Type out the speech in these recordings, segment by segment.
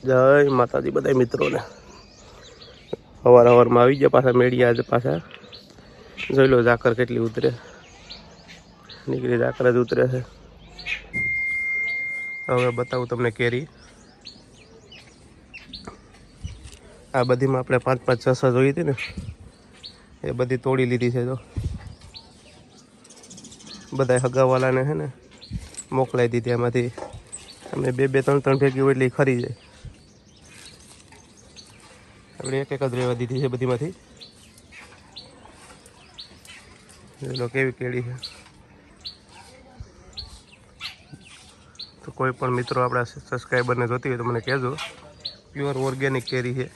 જય માતાજી બધા મિત્રોને સવાર માં આવી ગયા પાછા મેળિયા આજે પાછા જોઈ લો ઝાકર કેટલી ઉતરે નીકળી ઝાકર જ ઉતરે છે। હવે બતાવું તમને કેરી આ બધીમાં આપણે 5-5 6 જોઈ હતી ને એ બધી તોડી લીધી છે। જો બધા હગાવાલાને છે ને મોકલાઈ દીધી એમાંથી અમે 2-3 ભેગી હોય એટલે ખરી જાય આપણે એક જ રહેવા દીધી છે બધીમાંથી। લો કેવી કેળી છે તો કોઈ પણ મિત્રો આપણા સબસ્ક્રાઈબરને જોતી હોય તો મને કહેજો પ્યોર ઓર્ગેનિક કેરી છે।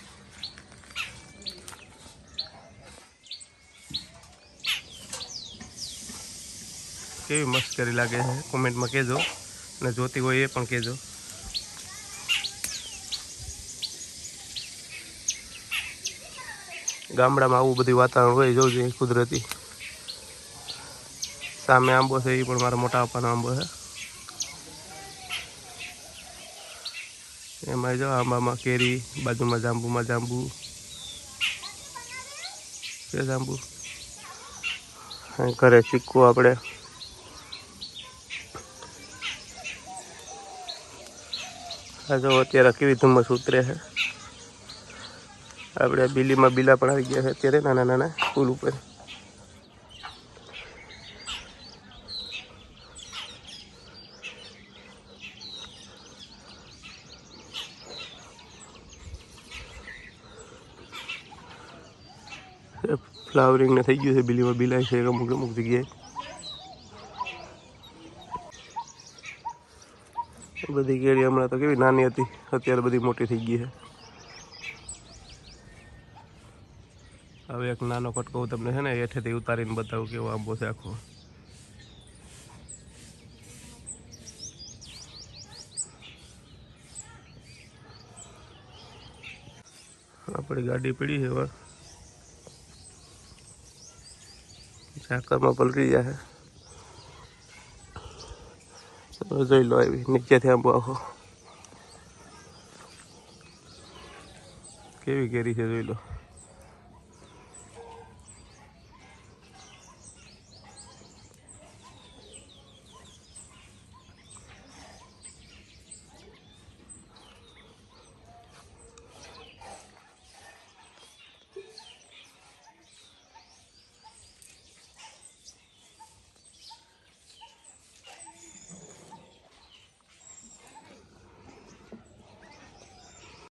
કેવી મસ્ત કેરી લાગે છે કોમેન્ટમાં કહેજો અને જોતી હોય એ પણ કહેજો। ગામડામાં આવું બધું વાતાવરણ હોય જોજો કુદરતી સામે આંબો છે એ પણ મારા મોટા પપ્પાનો આંબો છે એમાં જો આંબામાં કેરી બાજુમાં જાંબુમાં જાંબુ કે જાંબુ ઘરે ચીકુ આપણે આ જો અત્યારે કેવી ધુમ્મસ ઉતરે છે આપણે બીલીમાં બીલા પણ આવી ગયા છે અત્યારે નાના નાના પુલ ઉપર ફ્લાવરિંગ ને થઈ ગયું છે બીલીમાં બીલાય છે અમુક અમુક જગ્યાએ બધી કેરી હમણાં તો કેવી નાની હતી અત્યારે બધી મોટી થઈ ગઈ છે। હવે એક નાનો કટકો તમને છે ને હેઠેથી ઉતારીને બતાવું કેવો આંબો છે આખો આપણી ગાડી પડી છે હવે ઝાકરમાં પલટી જાય જોઈ લો આવી નીચેથી આંબો આખો કેવી કેરી છે જોઈ લો।